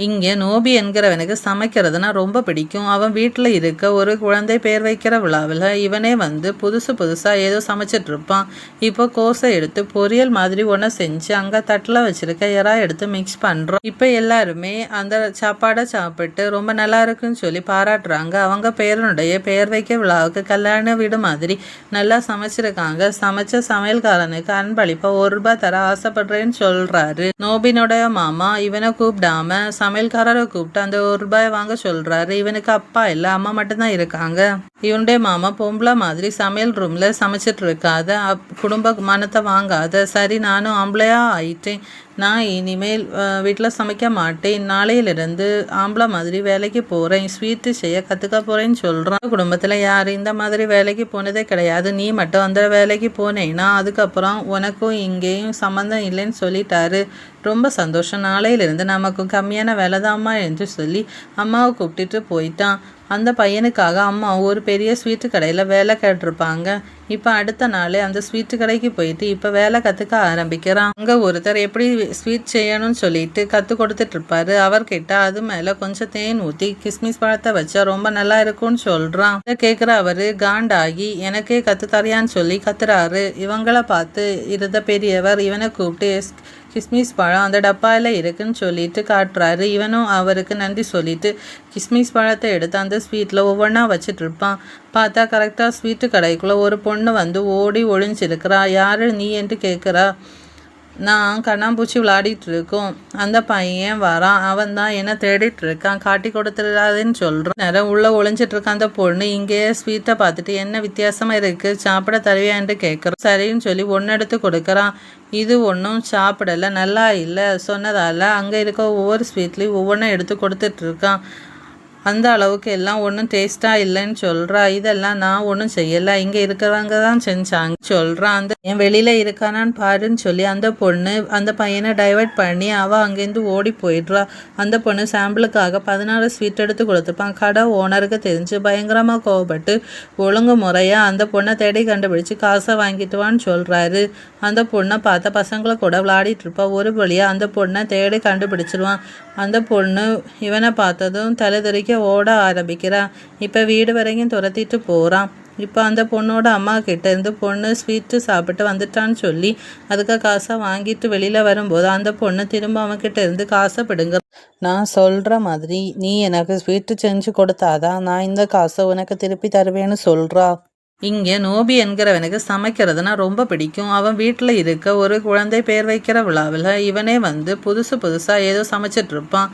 இங்கே நோபி என்கிறவனுக்கு சமைக்கிறதுனா ரொம்ப பிடிக்கும். அவன் வீட்டில் இருக்க ஒரு குழந்தை பேர் வைக்கிற விழாவில் இவனே வந்து புதுசாக ஏதோ சமைச்சிட்டு இருப்பான். இப்போ கோஸை எடுத்து பொரியல் மாதிரி ஒன்று செஞ்சு அங்கே தட்டில் வச்சிருக்க எறா எடுத்து மிக்ஸ் பண்ணுறோம். இப்போ எல்லாருமே அந்த சாப்பாடை சாப்பிட்டு ரொம்ப நல்லா இருக்குன்னு சொல்லி பாராட்டுறாங்க. அவங்க பேரனுடைய பெயர் வைக்க விழாவுக்கு கல்யாண வீடு மாதிரி நல்லா சமைச்சிருக்காங்க. சமைச்ச சமையல்காரனுக்கு அன்பளிப்பா ₹1 தர ஆசைப்படுறேன்னு சொல்றாரு. நோபினுடைய மாமா இவனை கூப்பிடாம சமையல்காரரை கூப்பிட்டு அந்த ₹1 வாங்க சொல்றாரு. இவனுக்கு அப்பா இல்லை, அம்மா மட்டும்தான் இருக்காங்க. இவனுடைய மாமா பொம்பளை மாதிரி சமையல் ரூம்ல சமைச்சிட்டு இருக்காத, குடும்ப மனத்தை வாங்காத. சரி, நானும் ஆம்பளையா ஆயிட்டேன், நான் இனிமேல் வீட்டில் சமைக்க மாட்டேன், நாளையிலிருந்து ஆம்பளை மாதிரி வேலைக்கு போகிறேன், ஸ்வீட்டு செய்ய கற்றுக்க போகிறேன்னு சொல்கிறான். குடும்பத்தில் யார் இந்த மாதிரி வேலைக்கு போனதே கிடையாது. நீ மட்டும் அந்த வேலைக்கு போனேன்னா அதுக்கப்புறம் உனக்கும் இங்கேயும் சம்மந்தம் இல்லைன்னு சொல்லிட்டாரு. ரொம்ப சந்தோஷம், நாளையிலிருந்து நமக்கும் கம்மியான வேலைதாம்மா என்று சொல்லி அம்மாவை கூப்பிட்டுட்டு போயிட்டான். அந்த பையனுக்காக அம்மா ஒரு பெரிய ஸ்வீட்டு கடையில் வேலை கேட்டிருப்பாங்க. இப்போ அடுத்த நாள் அந்த ஸ்வீட்டு கடைக்கு போயிட்டு இப்போ வேலை கற்றுக்க ஆரம்பிக்கிறான். அங்கே ஒருத்தர் எப்படி ஸ்வீட் செய்யணும்னு சொல்லிட்டு கற்றுக் கொடுத்துட்டு இருப்பாரு. அவர்கிட்ட அது மேலே கொஞ்சம் தேன் ஊற்றி கிஸ்மிஸ் பழத்தை வச்சா ரொம்ப நல்லா இருக்கும்னு சொல்கிறான். அதை கேட்குற அவரு காண்டாகி எனக்கே கற்றுத்தரையான்னு சொல்லி கத்துறாரு. இவங்களை பார்த்து இருந்த பெரியவர் இவனை கூப்பிட்டு கிஸ்மிஸ் பழம் அந்த டப்பாயில் இருக்குன்னு சொல்லிட்டு காட்டுறாரு. இவனும் அவருக்கு நன்றி சொல்லிட்டு கிஸ்மிஸ் பழத்தை எடுத்து அந்த ஸ்வீட்டில் ஒவ்வொன்றா வச்சுட்டு இருப்பான். பார்த்தா கரெக்டாக ஸ்வீட்டு கடைக்குள்ளே ஒரு பொண்ணு வந்து ஓடி ஒழிஞ்சிருக்கிறா. யாரு நீ என்று கேட்குறா. நான் கண்ணாம்பூச்சி விளையாடிட்டு இருக்கோம், அந்த பையன் வரான், அவன் தான் என்ன தேடிட்டு இருக்கான், காட்டி கொடுத்துடாதுன்னு சொல்கிறான். நேரம் உள்ளே ஒளிஞ்சிட்டு இருக்கான் அந்த பொண்ணு. இங்கேயே ஸ்வீட்டை பார்த்துட்டு என்ன வித்தியாசமாக இருக்குது, சாப்பிட தருவியா என்று கேட்குறான். சரின்னு சொல்லி ஒன்று எடுத்து கொடுக்குறான். இது ஒன்றும் சாப்பிடலை, நல்லா இல்லை சொன்னதால் அங்கே இருக்க ஒவ்வொரு ஸ்வீட்லேயும் ஒவ்வொன்றும் எடுத்து கொடுத்துட்ருக்கான். அந்த அளவுக்கு எல்லாம் ஒன்றும் டேஸ்ட்டாக இல்லைன்னு சொல்கிறா. இதெல்லாம் நான் ஒன்றும் செய்யலை, இங்கே இருக்கிறவங்க தான் செஞ்சாங்க சொல்கிறான். அந்த என் வெளியில் இருக்கானான்னு பாருன்னு சொல்லி அந்த பொண்ணு அந்த பையனை டைவர்ட் பண்ணி அவள் அங்கேருந்து ஓடி போயிடுறா. அந்த பொண்ணு சாம்பிளுக்காக 16 ஸ்வீட் எடுத்து கொடுத்துருப்பான். கடை ஓனருக்கு தெரிஞ்சு பயங்கரமாக கோவப்பட்டு ஒழுங்கு முறையாக அந்த பொண்ணை தேடி கண்டுபிடிச்சி காசை வாங்கிட்டு வான்னு சொல்கிறாரு. அந்த பொண்ணை பார்த்த பசங்களை கூட விளையாடிட்டு இருப்பா. ஒரு வழியாக அந்த பொண்ணை தேடி கண்டுபிடிச்சிருவான். அந்த பொண்ணு இவனை பார்த்ததும் தலைதறிக்க ஓட ஆரம்பிக்கிறான். இப்போ வீடு வரைக்கும் துரத்திட்டு போகிறான். இப்போ அந்த பொண்ணோட அம்மா கிட்ட இருந்து பொண்ணு ஸ்வீட்டு சாப்பிட்டு வந்துட்டான்னு சொல்லி அதுக்கு காசை வாங்கிட்டு வெளியில் வரும்போது அந்த பொண்ணு திரும்ப அவன்கிட்ட இருந்து காசை பிடுங்க. நான் சொல்கிற மாதிரி நீ எனக்கு ஸ்வீட்டு செஞ்சு கொடுத்தாதான் நான் இந்த காசை உனக்கு திருப்பி தருவேன்னு சொல்கிறா. இங்கே நோபி என்கிறவனுக்கு சமைக்கிறதுனா ரொம்ப பிடிக்கும். அவன் வீட்டில் இருக்க ஒரு குழந்தை பேர் வைக்கிற விழாவில் இவனே வந்து புதுசாக ஏதோ சமைச்சிட்டு இருப்பான்.